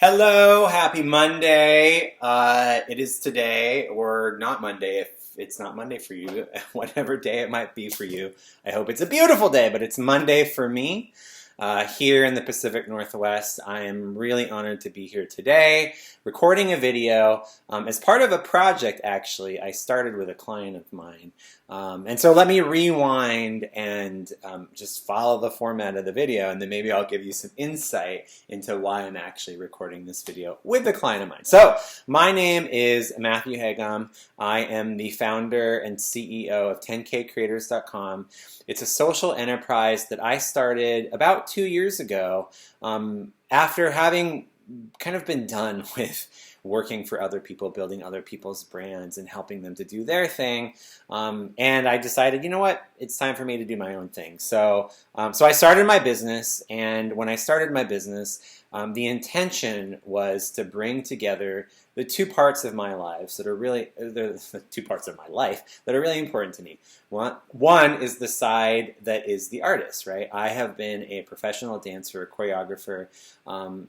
Hello, happy Monday. It is today, or not Monday if it's not Monday for you, whatever day it might be for you. I hope it's a beautiful day, but it's Monday for me. Here in the Pacific Northwest, I am really honored to be here today, recording a video as part of a project, actually, I started with a client of mine. And so let me rewind and just follow the format of the video, and then maybe I'll give you some insight into why I'm actually recording this video with a client of mine. So my name is Mathew Heggem. I am the founder and CEO of 10kcreators.com. It's a social enterprise that I started about 2 years ago after having kind of been done with working for other people, building other people's brands and helping them to do their thing. And I decided, you know what, it's time for me to do my own thing. So I started my business, and when I started my business, the intention was to bring together the two parts of my lives that are really, the two parts of my life that are really important to me. One is the side that is the artist, right? I have been a professional dancer, a choreographer,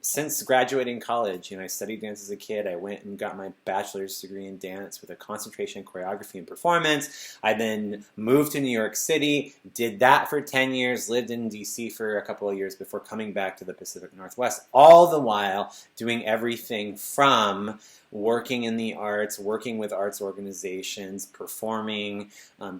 since graduating college. I studied dance as a kid. I went and got my bachelor's degree in dance with a concentration in choreography and performance. I then moved to New York City, did that for 10 years, lived in DC for a couple of years before coming back to the Pacific Northwest, all the while doing everything from working in the arts, working with arts organizations, performing,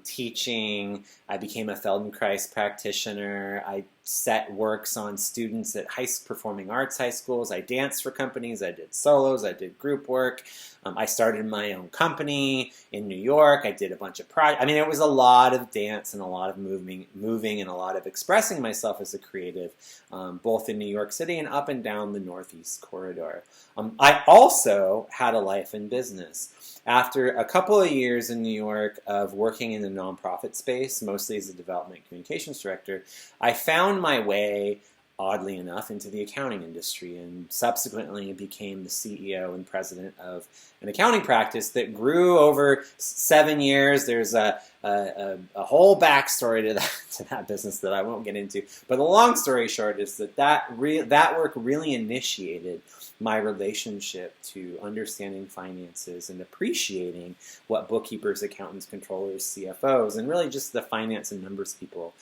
teaching. I became a Feldenkrais practitioner. I set works on students at performing arts high schools. I danced for companies. I did solos. I did group work. I started my own company in New York. I did a bunch of projects. I mean, it was a lot of dance and a lot of moving and a lot of expressing myself as a creative, both in New York City and up and down the Northeast corridor. I also had a life in business. After a couple of years in New York of working in the nonprofit space, mostly as a development communications director, I found my way, oddly enough, into the accounting industry, and subsequently became the CEO and president of an accounting practice that grew over 7 years. There's a whole backstory to that business that I won't get into. But the long story short is that work really initiated my relationship to understanding finances and appreciating what bookkeepers, accountants, controllers, CFOs, and really just the finance and numbers people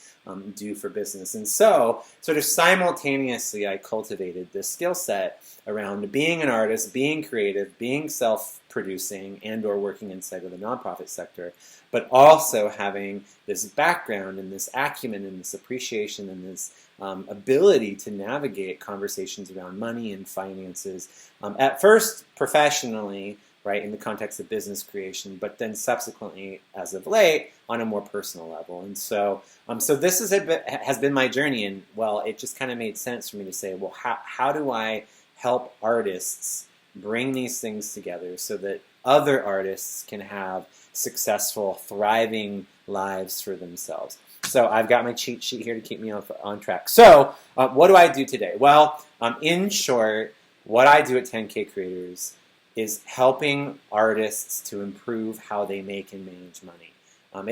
do for business. And so, sort of simultaneously, I cultivated this skill set around being an artist, being creative, being self-producing, and or working inside of the nonprofit sector, but also having this background and this acumen and this appreciation and this ability to navigate conversations around money and finances, at first professionally, right, in the context of business creation, but then subsequently, as of late, on a more personal level. And so this has been my journey, and well, it just kind of made sense for me to say, well, how do I help artists bring these things together so that other artists can have successful, thriving lives for themselves? So I've got my cheat sheet here to keep me on track. So what do I do today? Well, in short, what I do at 10K Creators is helping artists to improve how they make and manage money.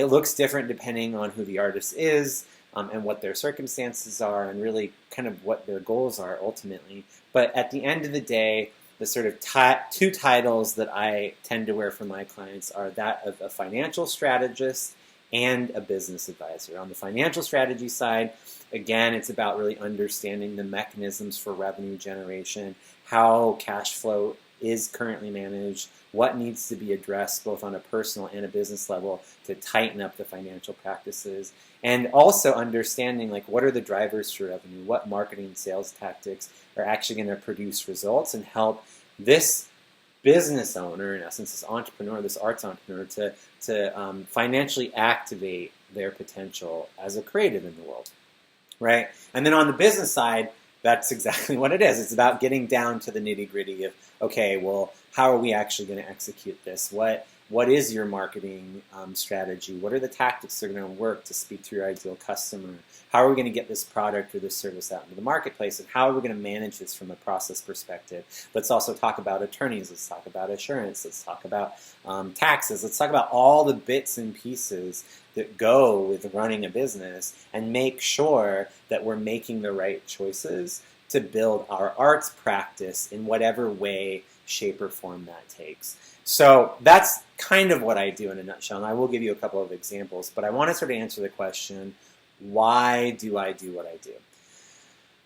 It looks different depending on who the artist is and what their circumstances are and really kind of what their goals are ultimately. But at the end of the day, the sort of two titles that I tend to wear for my clients are that of a financial strategist and a business advisor. On the financial strategy side, again, it's about really understanding the mechanisms for revenue generation, how cash flow is currently managed, what needs to be addressed both on a personal and a business level to tighten up the financial practices, and also understanding like what are the drivers for revenue, what marketing and sales tactics are actually going to produce results and help this business owner, in essence, this entrepreneur, this arts entrepreneur, to financially activate their potential as a creative in the world, right? And then on the business side, that's exactly what it is. It's about getting down to the nitty-gritty of, okay, well, how are we actually going to execute this? What is your marketing strategy? What are the tactics that are going to work to speak to your ideal customer? How are we going to get this product or this service out into the marketplace? And how are we going to manage this from a process perspective? Let's also talk about attorneys. Let's talk about assurance. Let's talk about taxes. Let's talk about all the bits and pieces that go with running a business and make sure that we're making the right choices to build our arts practice in whatever way, shape, or form that takes. So that's kind of what I do in a nutshell, and I will give you a couple of examples, but I want to sort of answer the question, why do I do what I do?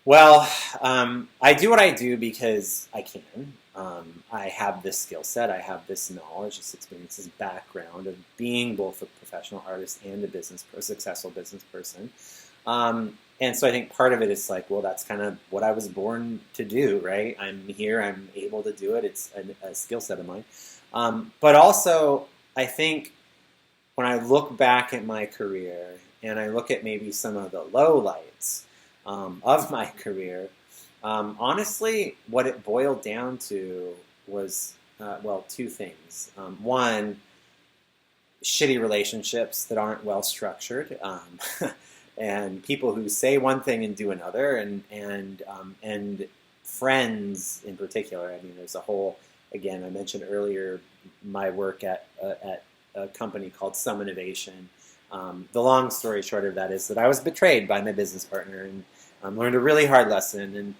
Well, I do what I do because I can. I have this skill set, I have this knowledge, this experience, this background of being both a professional artist and a successful business person. And so I think part of it is like, well, that's kind of what I was born to do, right? I'm here, I'm able to do it, it's a skill set of mine. But also, I think when I look back at my career and I look at maybe some of the lowlights of my career, honestly, what it boiled down to was, two things. One, shitty relationships that aren't well structured, and people who say one thing and do another, and friends in particular. I mean, there's a whole, again, I mentioned earlier my work at a company called Some Innovation. The long story short of that is that I was betrayed by my business partner and learned a really hard lesson, and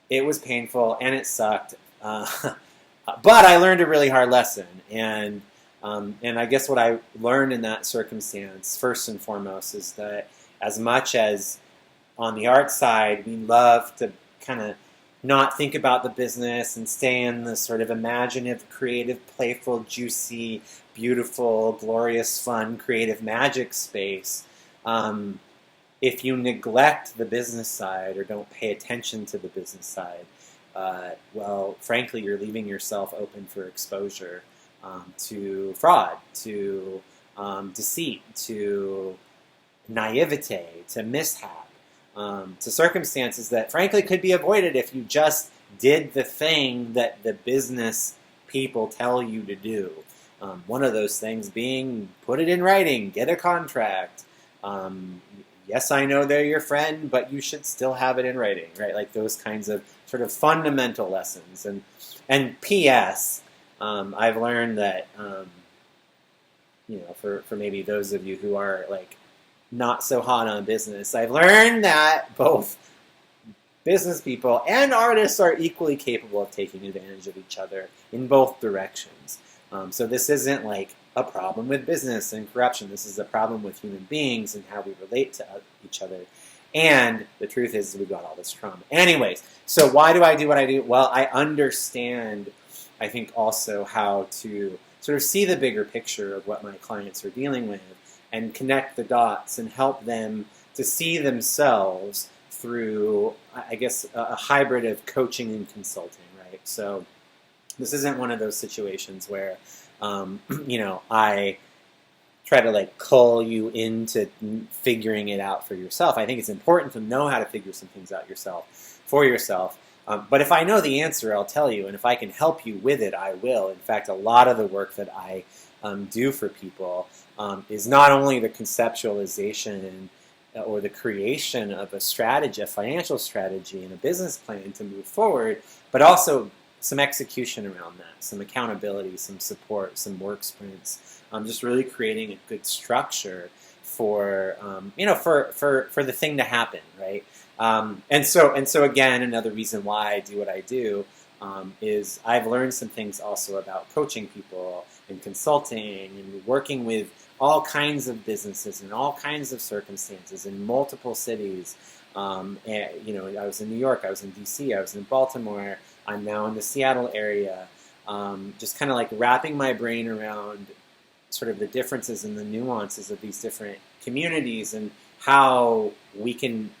it was painful and it sucked, but I learned a really hard lesson, and I guess what I learned in that circumstance, first and foremost, is that as much as on the art side we love to kind of not think about the business and stay in the sort of imaginative, creative, playful, juicy, beautiful, glorious, fun, creative magic space, if you neglect the business side or don't pay attention to the business side, well, frankly, you're leaving yourself open for exposure to fraud, to deceit, to naivete, to mishap, to circumstances that, frankly, could be avoided if you just did the thing that the business people tell you to do. One of those things being put it in writing, get a contract. Yes, I know they're your friend, but you should still have it in writing, right? Like those kinds of sort of fundamental lessons. And P.S., I've learned that, for maybe those of you who are like not so hot on business, I've learned that both business people and artists are equally capable of taking advantage of each other in both directions. So this isn't like a problem with business and corruption. This is a problem with human beings and how we relate to each other. And the truth is we've got all this trauma. Anyways, so why do I do what I do? Well, I understand, I think, also how to sort of see the bigger picture of what my clients are dealing with and connect the dots and help them to see themselves through, I guess, a hybrid of coaching and consulting, right? So this isn't one of those situations where, I try to like cull you into figuring it out for yourself. I think it's important to know how to figure some things out for yourself. But if I know the answer, I'll tell you. And if I can help you with it, I will. In fact, a lot of the work that I do for people is not only the conceptualization or the creation of a strategy, a financial strategy and a business plan to move forward, but also some execution around that, some accountability, some support, some work sprints, just really creating a good structure for for the thing to happen, right? And so again, another reason why I do what I do is I've learned some things also about coaching people and consulting and working with all kinds of businesses and all kinds of circumstances in multiple cities. I was in New York, I was in DC, I was in Baltimore. I'm now in the Seattle area, just kind of like wrapping my brain around sort of the differences and the nuances of these different communities and how we can,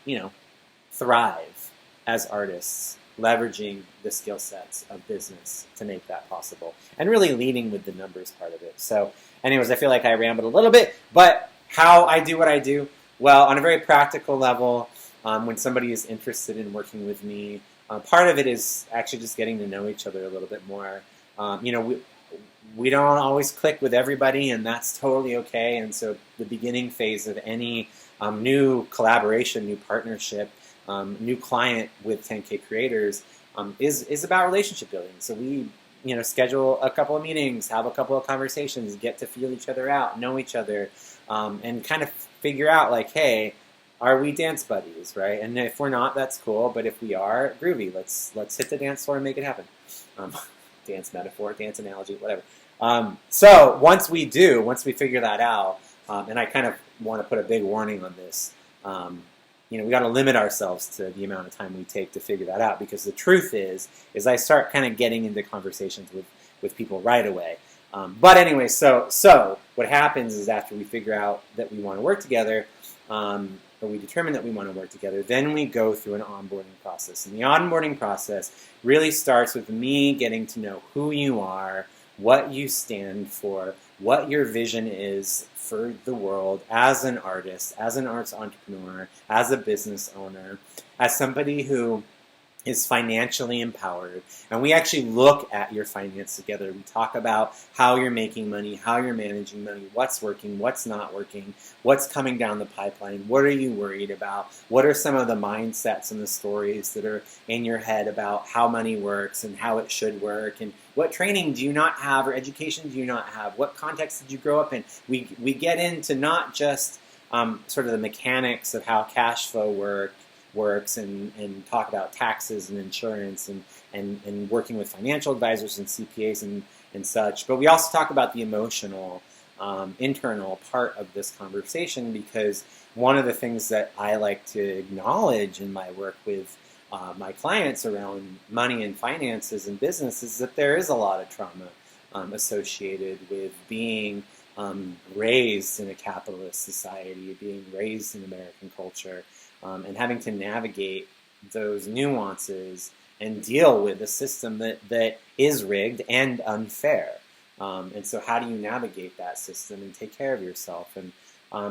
thrive as artists, leveraging the skill sets of business to make that possible, and really leading with the numbers part of it. So anyways, I feel like I rambled a little bit, but how I do what I do? Well, on a very practical level, when somebody is interested in working with me, part of it is actually just getting to know each other a little bit more. We don't always click with everybody, and that's totally okay. And so the beginning phase of any new collaboration, new partnership, new client with 10K Creators is about relationship building. So we schedule a couple of meetings, have a couple of conversations, get to feel each other out, know each other, and kind of figure out like, hey, are we dance buddies, right? And if we're not, that's cool. But if we are, groovy. Let's hit the dance floor and make it happen. Um, dance metaphor, dance analogy, whatever. So once we figure that out, and I kind of want to put a big warning on this. We got to limit ourselves to the amount of time we take to figure that out, because the truth is I start kind of getting into conversations with people right away. But anyway, so what happens is after we figure out that we want to work together, or we determine that we want to work together, then we go through an onboarding process. And the onboarding process really starts with me getting to know who you are, what you stand for, what your vision is for the world as an artist, as an arts entrepreneur, as a business owner, as somebody who is financially empowered. And we actually look at your finance together. We talk about how you're making money, how you're managing money, what's working, what's not working, what's coming down the pipeline, what are you worried about, what are some of the mindsets and the stories that are in your head about how money works and how it should work, and what training do you not have or education do you not have, what context did you grow up in. We get into not just sort of the mechanics of how cash flow works and talk about taxes and insurance and working with financial advisors and CPAs and such. But we also talk about the emotional, internal part of this conversation, because one of the things that I like to acknowledge in my work with my clients around money and finances and business is that there is a lot of trauma associated with being raised in a capitalist society, being raised in American culture, and having to navigate those nuances and deal with a system that is rigged and unfair. And so how do you navigate that system and take care of yourself? And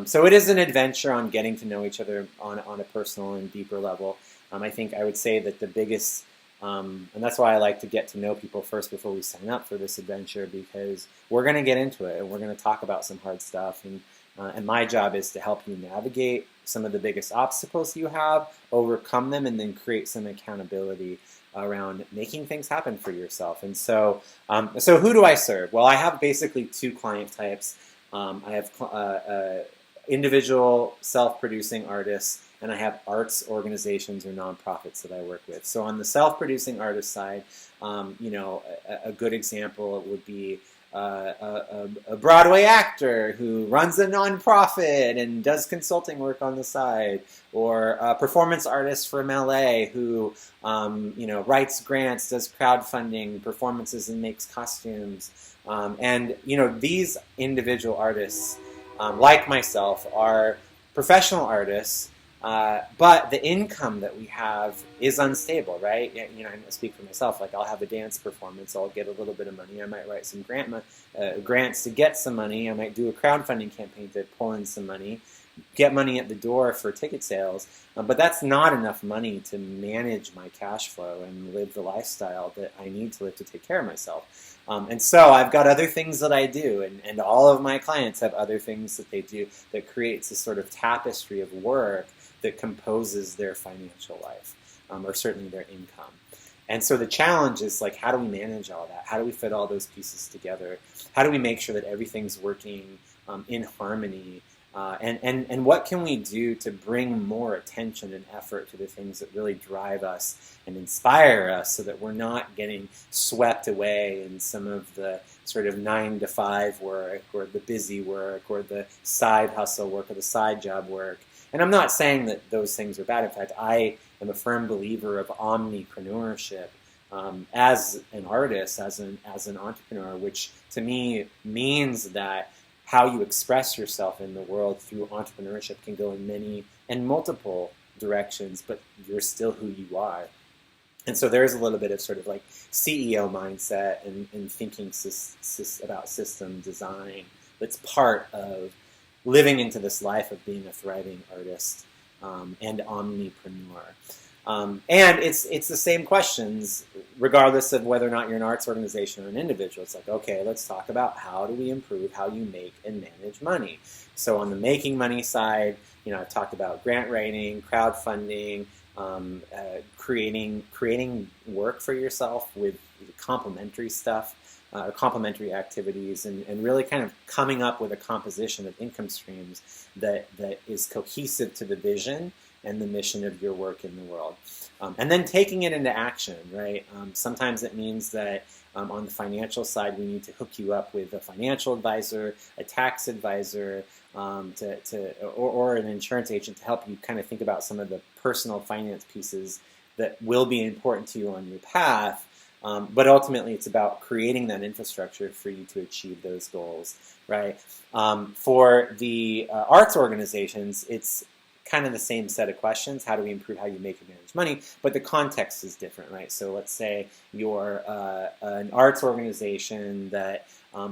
so it is an adventure on getting to know each other on a personal and deeper level. I think I would say that the biggest, and that's why I like to get to know people first before we sign up for this adventure, because we're going to get into it and we're going to talk about some hard stuff. And my job is to help you navigate some of the biggest obstacles you have, overcome them, and then create some accountability around making things happen for yourself. And so who do I serve? Well, I have basically two client types. I have individual self-producing artists, and I have arts organizations or nonprofits that I work with. So on the self-producing artist side, a good example would be a Broadway actor who runs a nonprofit and does consulting work on the side, or a performance artist from LA who writes grants, does crowdfunding performances, and makes costumes. And these individual artists, like myself, are professional artists. But the income that we have is unstable, right? I speak for myself. Like, I'll have a dance performance, I'll get a little bit of money. I might write some grants to get some money. I might do a crowdfunding campaign to pull in some money, get money at the door for ticket sales. But that's not enough money to manage my cash flow and live the lifestyle that I need to live to take care of myself. And so I've got other things that I do, and all of my clients have other things that they do that creates a sort of tapestry of work that composes their financial life, or certainly their income. And so the challenge is, like, how do we manage all that? How do we fit all those pieces together? How do we make sure that everything's working in harmony? And what can we do to bring more attention and effort to the things that really drive us and inspire us, so that we're not getting swept away in some of the sort of 9-to-5 work, or the busy work, or the side hustle work, or the side job work. And I'm not saying that those things are bad. In fact, I am a firm believer of omnipreneurship as an artist, as an entrepreneur, which to me means that how you express yourself in the world through entrepreneurship can go in many and multiple directions, but you're still who you are. And so there is a little bit of sort of like CEO mindset and thinking about system design that's part of living into this life of being a thriving artist and omnipreneur. And it's the same questions regardless of whether or not you're an arts organization or an individual. It's like, okay, let's talk about how do we improve how you make and manage money. So on the making money side, I've talked about grant writing, crowdfunding, creating work for yourself with complementary stuff, or complementary activities, and really kind of coming up with a composition of income streams that is cohesive to the vision and the mission of your work in the world. And then taking it into action, right? Sometimes it means that on the financial side, we need to hook you up with a financial advisor, a tax advisor, or an insurance agent to help you kind of think about some of the personal finance pieces that will be important to you on your path. But ultimately, it's about creating that infrastructure for you to achieve those goals, right? For the arts organizations, it's kind of the same set of questions. How do we improve how you make and manage money? But the context is different, right? So let's say you're an arts organization that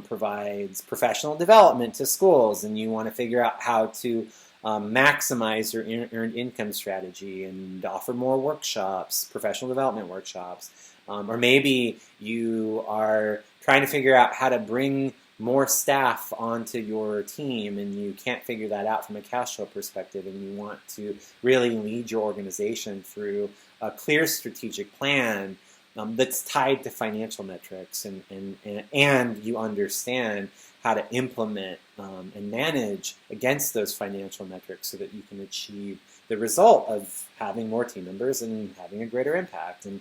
provides professional development to schools, and you want to figure out how to maximize your earned income strategy and offer more workshops, professional development workshops. Or maybe you are trying to figure out how to bring more staff onto your team, and you can't figure that out from a cash flow perspective, and you want to really lead your organization through a clear strategic plan that's tied to financial metrics, and you understand how to implement and manage against those financial metrics so that you can achieve the result of having more team members and having a greater impact. And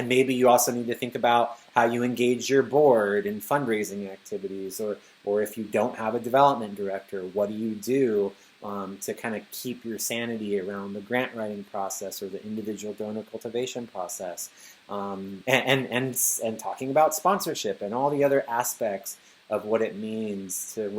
maybe you also need to think about how you engage your board in fundraising activities, or if you don't have a development director, what do you do to kind of keep your sanity around the grant writing process or the individual donor cultivation process, and talking about sponsorship and all the other aspects of what it means to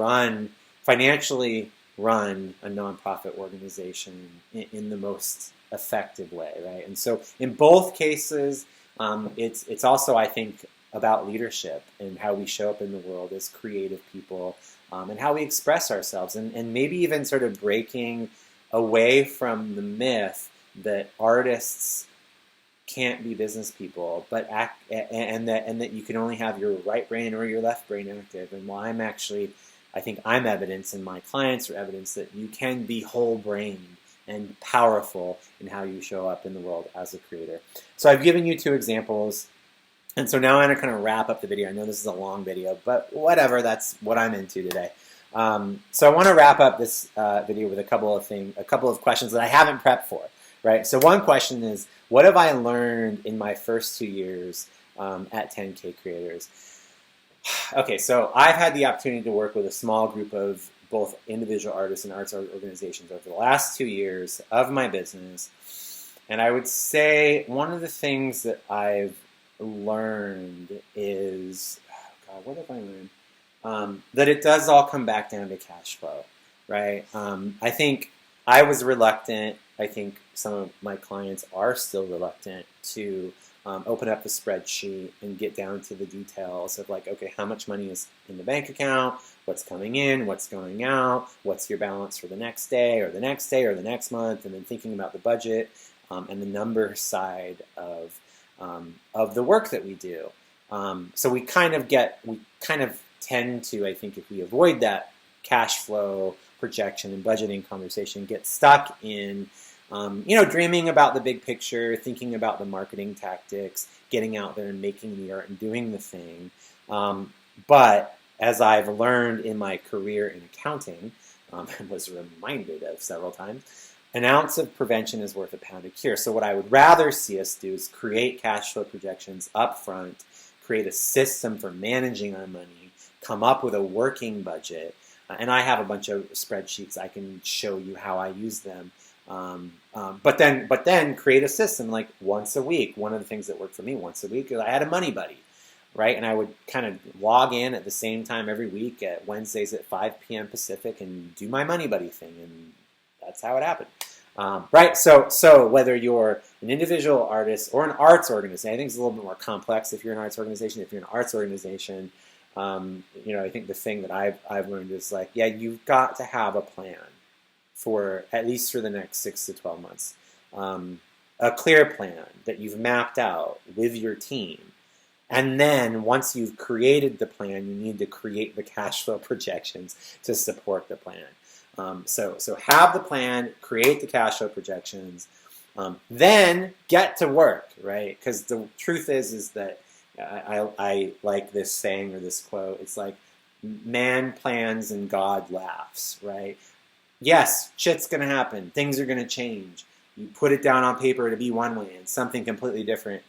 financially run a nonprofit organization in the most effective way, right? And so in both cases, it's also, I think, about leadership and how we show up in the world as creative people, and how we express ourselves, and maybe even sort of breaking away from the myth that artists can't be business people, but and that you can only have your right brain or your left brain active. And while I think I'm evidence, and my clients are evidence, that you can be whole-brained and powerful in how you show up in the world as a creator. So I've given you 2 examples, and so now I'm going to kind of wrap up the video. I know this is a long video, but whatever, that's what I'm into today. So I want to wrap up this video with a couple of questions that I haven't prepped for, right? So one question is, what have I learned in my first 2 years at 10K Creators? Okay, so I've had the opportunity to work with a small group of both individual artists and arts organizations over the last 2 years of my business. And I would say one of the things that I've learned is, what have I learned? That it does all come back down to cash flow, right? I think I was reluctant. I think some of my clients are still reluctant to open up the spreadsheet and get down to the details of like, okay, how much money is in the bank account, what's coming in, what's going out, what's your balance for the next day or the next day or the next month, and then thinking about the budget and the number side of the work that we do. So we kind of tend to, I think, if we avoid that cash flow projection and budgeting conversation, get stuck in dreaming about the big picture, thinking about the marketing tactics, getting out there and making the art and doing the thing. But as I've learned in my career in accounting, and was reminded of several times, an ounce of prevention is worth a pound of cure. So what I would rather see us do is create cash flow projections up front, create a system for managing our money, come up with a working budget, and I have a bunch of spreadsheets. I can show you how I use them. But then create a system like once a week. One of the things that worked for me once a week is I had a money buddy, right? And I would kind of log in at the same time every week at Wednesdays at 5 p.m. Pacific and do my money buddy thing, and that's how it happened. Right? So whether you're an individual artist or an arts organization, I think it's a little bit more complex if you're an arts organization. If you're an arts organization, I think the thing that I've learned is like, yeah, you've got to have a plan for at least for the next 6 to 12 months. A clear plan that you've mapped out with your team. And then once you've created the plan, you need to create the cash flow projections to support the plan. So have the plan, create the cash flow projections, then get to work, right? Because the truth is that I like this saying or this quote. It's like, man plans and God laughs, right? Yes, shit's going to happen. Things are going to change. You put it down on paper to be one way and something completely different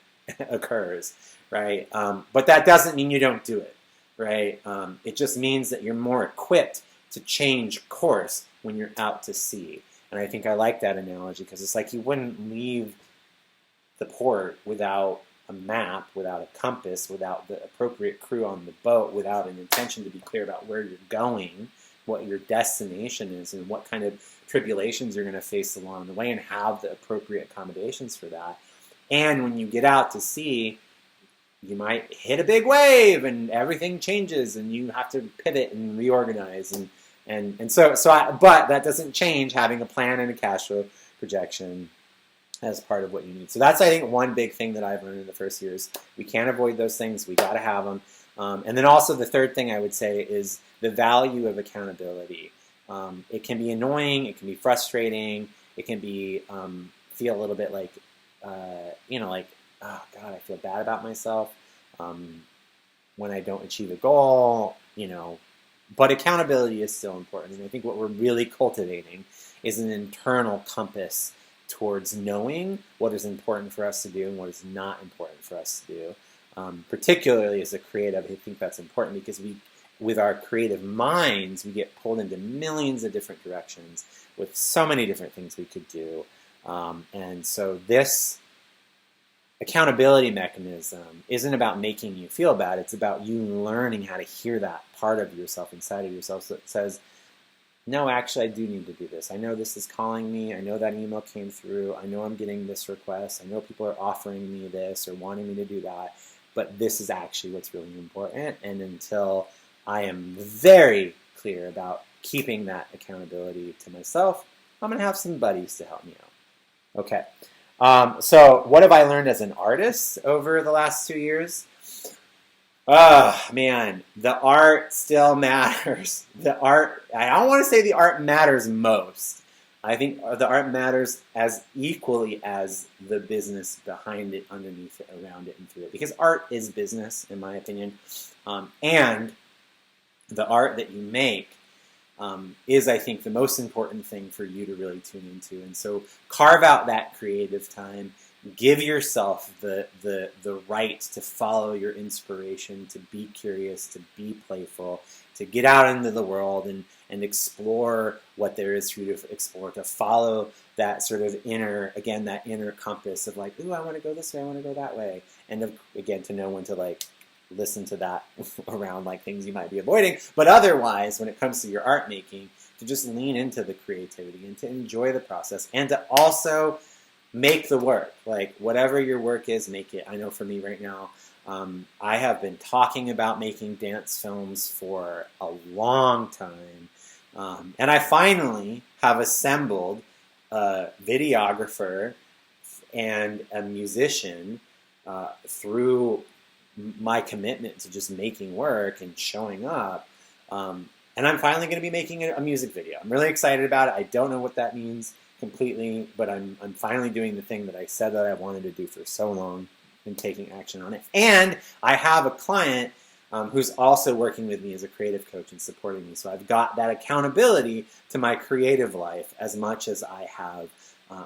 occurs, right? But that doesn't mean you don't do it, right? It just means that you're more equipped to change course when you're out to sea. And I think I like that analogy because it's like you wouldn't leave the port without a map, without a compass, without the appropriate crew on the boat, without an intention to be clear about where you're going, what your destination is, and what kind of tribulations you're going to face along the way, and have the appropriate accommodations for that. And when you get out to sea, you might hit a big wave, and everything changes, and you have to pivot and reorganize. But that doesn't change having a plan and a cash flow projection as part of what you need. So that's, I think, one big thing that I've learned in the first year is we can't avoid those things. We got to have them. And then also the third thing I would say is the value of accountability. It can be annoying. It can be frustrating. It can be feel a little bit like, like, oh, God, I feel bad about myself when I don't achieve a goal, But accountability is still important. And I think what we're really cultivating is an internal compass towards knowing what is important for us to do and what is not important for us to do. Particularly as a creative, I think that's important because with our creative minds, we get pulled into millions of different directions with so many different things we could do. And so this accountability mechanism isn't about making you feel bad. It's about you learning how to hear that part of yourself inside of yourself that says, no, actually, I do need to do this. I know this is calling me. I know that email came through. I know I'm getting this request. I know people are offering me this or wanting me to do that. But this is actually what's really important. And until I am very clear about keeping that accountability to myself, I'm going to have some buddies to help me out. Okay. So what have I learned as an artist over the last 2 years? Oh, man, the art still matters. The art, I don't want to say the art matters most. I think the art matters as equally as the business behind it, underneath it, around it, and through it. Because art is business, in my opinion. And the art that you make is, I think, the most important thing for you to really tune into. And so carve out that creative time. Give yourself the right to follow your inspiration, to be curious, to be playful, to get out into the world and explore what there is for you to explore, to follow that sort of inner compass of like, ooh, I want to go this way, I want to go that way. And again, to know when to listen to that around things you might be avoiding. But otherwise, when it comes to your art making, to just lean into the creativity and to enjoy the process and to also make the work. Whatever your work is, make it. I know for me right now, I have been talking about making dance films for a long time. And I finally have assembled a videographer and a musician through my commitment to just making work and showing up. And I'm finally going to be making a music video. I'm really excited about it. I don't know what that means completely, but I'm finally doing the thing that I said that I wanted to do for so long and taking action on it. And I have a client who's also working with me as a creative coach and supporting me. So I've got that accountability to my creative life as much as I have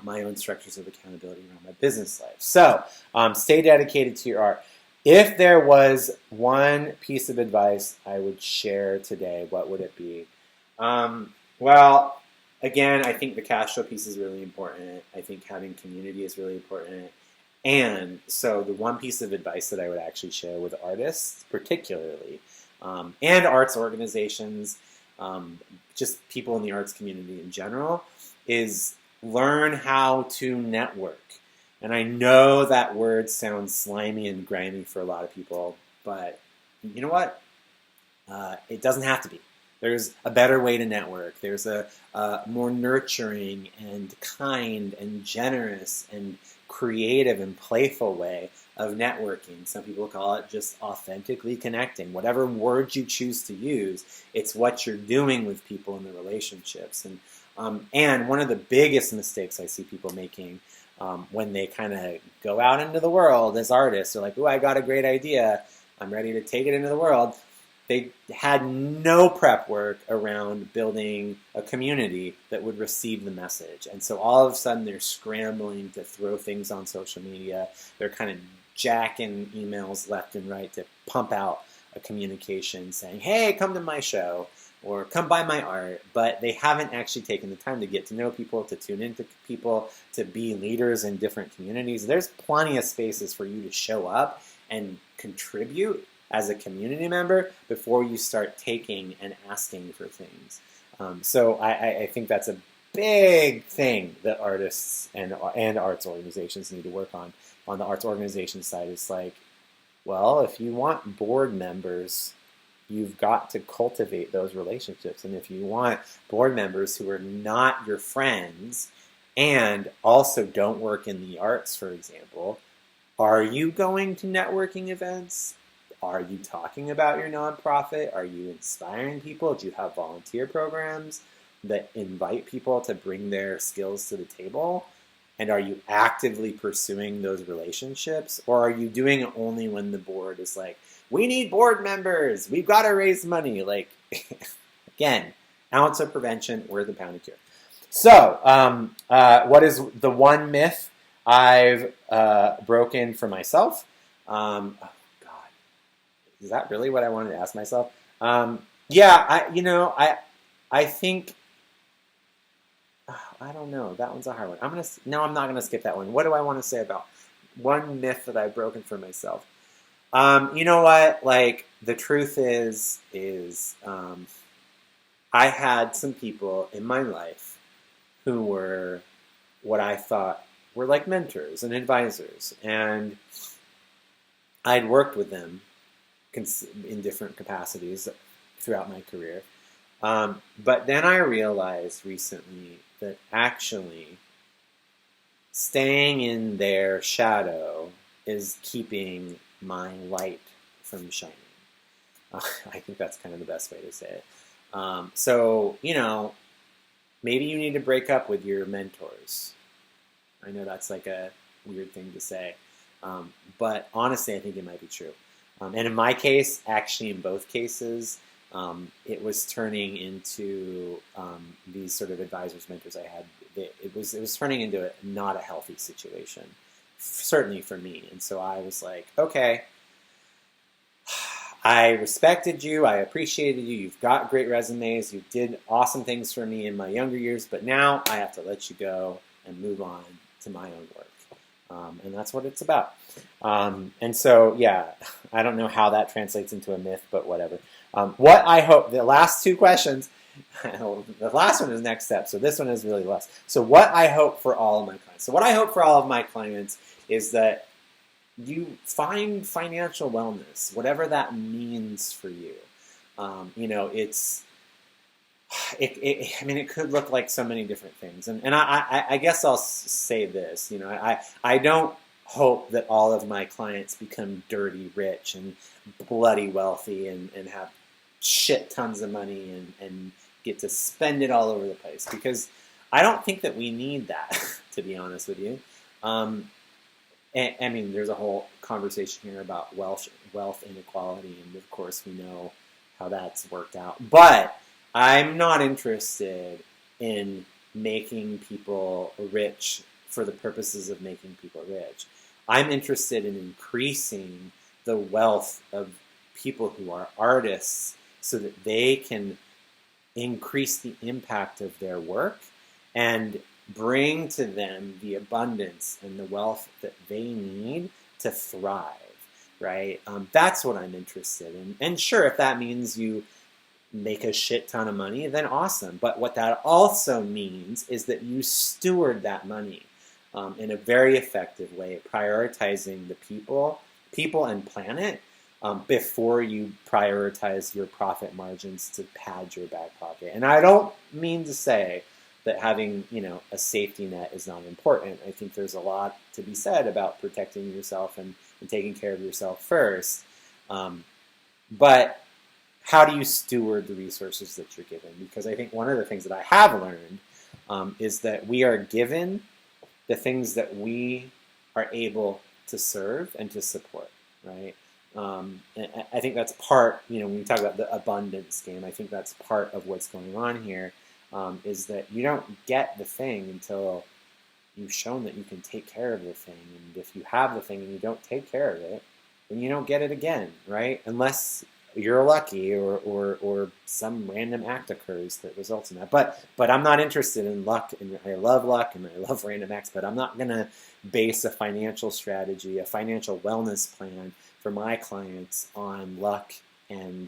my own structures of accountability around my business life. So stay dedicated to your art. If there was one piece of advice I would share today, what would it be? Again, I think the cash flow piece is really important. I think having community is really important. And so the one piece of advice that I would actually share with artists particularly, and arts organizations, just people in the arts community in general, is learn how to network. And I know that word sounds slimy and grimy for a lot of people, but you know what? It doesn't have to be. There's a better way to network. There's a more nurturing and kind and generous and creative and playful way of networking. Some people call it just authentically connecting. Whatever words you choose to use, it's what you're doing with people in the relationships. And one of the biggest mistakes I see people making when they kind of go out into the world as artists. They're like, "Ooh, I got a great idea. I'm ready to take it into the world." They had no prep work around building a community that would receive the message. And so all of a sudden they're scrambling to throw things on social media. They're kind of jacking emails left and right to pump out a communication saying, "Hey, come to my show," or "come buy my art," but they haven't actually taken the time to get to know people, to tune into people, to be leaders in different communities. There's plenty of spaces for you to show up and contribute as a community member before you start taking and asking for things. So I think that's a big thing that artists and arts organizations need to work on. On the arts organization side, it's like, well, if you want board members, you've got to cultivate those relationships. And if you want board members who are not your friends and also don't work in the arts, for example, are you going to networking events? Are you talking about your nonprofit? Are you inspiring people? Do you have volunteer programs that invite people to bring their skills to the table? And are you actively pursuing those relationships? Or are you doing it only when the board is like, "We need board members. We've got to raise money." Like, again, ounce of prevention, worth a pound of cure. So, what is the one myth I've broken for myself? Is that really what I wanted to ask myself? I think, I don't know. That one's a hard one. I'm not gonna skip that one. What do I want to say about one myth that I've broken for myself? You know what? Like, the truth is, I had some people in my life who were what I thought were like mentors and advisors, and I'd worked with them in different capacities throughout my career. But then I realized recently that actually staying in their shadow is keeping my light from shining. I think that's kind of the best way to say it. So, maybe you need to break up with your mentors. I know that's like a weird thing to say. But honestly, I think it might be true. And in my case, actually in both cases, it was turning into these sort of advisors, mentors I had. It was turning into not a healthy situation, certainly for me. And so I was like, okay, I respected you, I appreciated you, you've got great resumes, you did awesome things for me in my younger years, but now I have to let you go and move on to my own work. And that's what it's about. And so, yeah, I don't know how that translates into a myth, but whatever. What I hope, the last two questions, the last one is next step, so this one is really less. So what I hope for all of my clients. So what I hope for all of my clients is that you find financial wellness, whatever that means for you. It could look like so many different things. And I guess I'll say this, I don't hope that all of my clients become dirty rich and bloody wealthy and have shit tons of money and get to spend it all over the place, because I don't think that we need that, to be honest with you. There's a whole conversation here about wealth inequality, and of course we know how that's worked out. But I'm not interested in making people rich for the purposes of making people rich. I'm interested in increasing the wealth of people who are artists so that they can increase the impact of their work and bring to them the abundance and the wealth that they need to thrive, right? That's what I'm interested in. And sure, if that means you make a shit ton of money, then awesome. But what that also means is that you steward that money in a very effective way, prioritizing the people and planet before you prioritize your profit margins to pad your back pocket. And I don't mean to say that having, a safety net is not important. I think there's a lot to be said about protecting yourself and taking care of yourself first. But how do you steward the resources that you're given? Because I think one of the things that I have learned is that we are given the things that we are able to serve and to support, right? And I think that's part, when we talk about the abundance game, I think that's part of what's going on here, is that you don't get the thing until you've shown that you can take care of the thing. And if you have the thing and you don't take care of it, then you don't get it again, right? Unless you're lucky or some random act occurs that results in that. But I'm not interested in luck, and I love luck and I love random acts, but I'm not going to base a financial strategy, a financial wellness plan for my clients on luck and,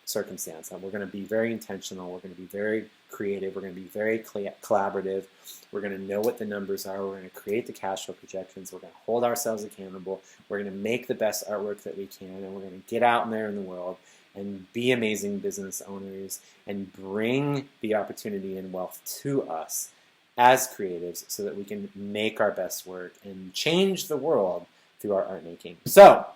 circumstance. We're going to be very intentional. We're going to be very creative. We're going to be very collaborative. We're going to know what the numbers are. We're going to create the cash flow projections. We're going to hold ourselves accountable. We're going to make the best artwork that we can, and we're going to get out there in the world and be amazing business owners and bring the opportunity and wealth to us as creatives so that we can make our best work and change the world through our art making. So,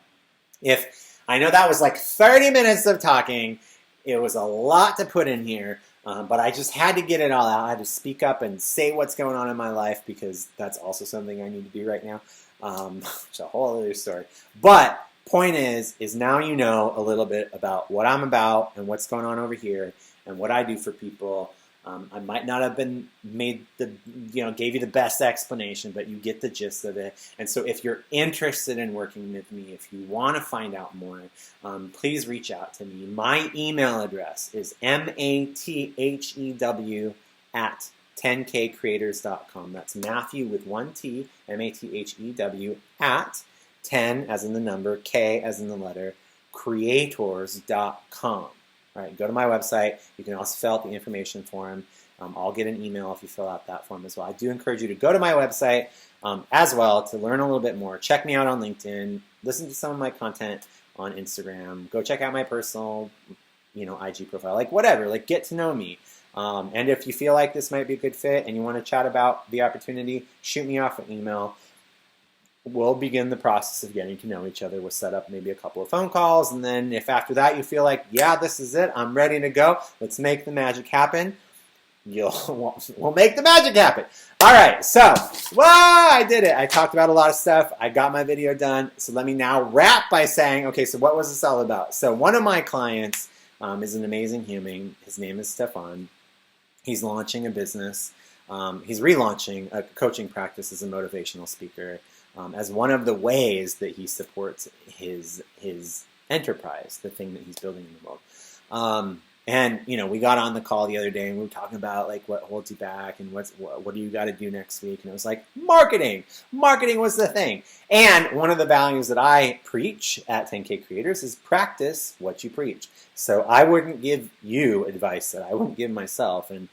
I know that was like 30 minutes of talking. It was a lot to put in here, but I just had to get it all out. I had to speak up and say what's going on in my life because that's also something I need to do right now. It's a whole other story. But point is now you know a little bit about what I'm about and what's going on over here and what I do for people. I might not have been gave you the best explanation, but you get the gist of it. And so if you're interested in working with me, if you want to find out more, please reach out to me. My email address is mathew@10kcreators.com. That's Mathew with one T, Mathew at 10 as in the number, K as in the letter, creators.com. All right, go to my website. You can also fill out the information form. I'll get an email if you fill out that form as well. I do encourage you to go to my website as well to learn a little bit more. Check me out on LinkedIn. Listen to some of my content on Instagram. Go check out my personal, IG profile. Like whatever. Like get to know me. And if you feel like this might be a good fit and you want to chat about the opportunity, shoot me off an email. We'll begin the process of getting to know each other. We'll set up maybe a couple of phone calls, and then if after that you feel like, yeah, this is it, I'm ready to go, let's make the magic happen, we'll make the magic happen. All right, so, I did it. I talked about a lot of stuff. I got my video done. So let me now wrap by saying, okay, so what was this all about? So one of my clients is an amazing human. His name is Stefan. He's launching a business. He's relaunching a coaching practice as a motivational speaker. As one of the ways that he supports his enterprise, the thing that he's building in the world. And we got on the call the other day and we were talking about like what holds you back and what do you got to do next week, and it was like marketing. Marketing was the thing. And one of the values that I preach at 10K Creators is practice what you preach. So I wouldn't give you advice that I wouldn't give myself, and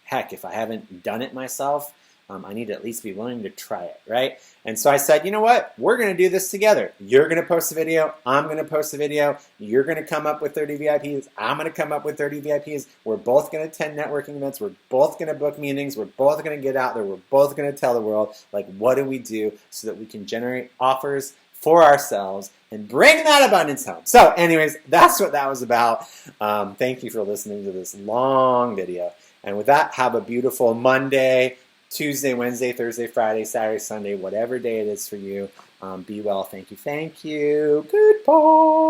heck, if I haven't done it myself, I need to at least be willing to try it, right? And so I said, you know what? We're going to do this together. You're going to post a video. I'm going to post a video. You're going to come up with 30 VIPs. I'm going to come up with 30 VIPs. We're both going to attend networking events. We're both going to book meetings. We're both going to get out there. We're both going to tell the world, like, what do we do so that we can generate offers for ourselves and bring that abundance home. So anyways, that's what that was about. Thank you for listening to this long video. And with that, have a beautiful Monday, Tuesday, Wednesday, Thursday, Friday, Saturday, Sunday, whatever day it is for you. Be well. Thank you. Thank you. Goodbye.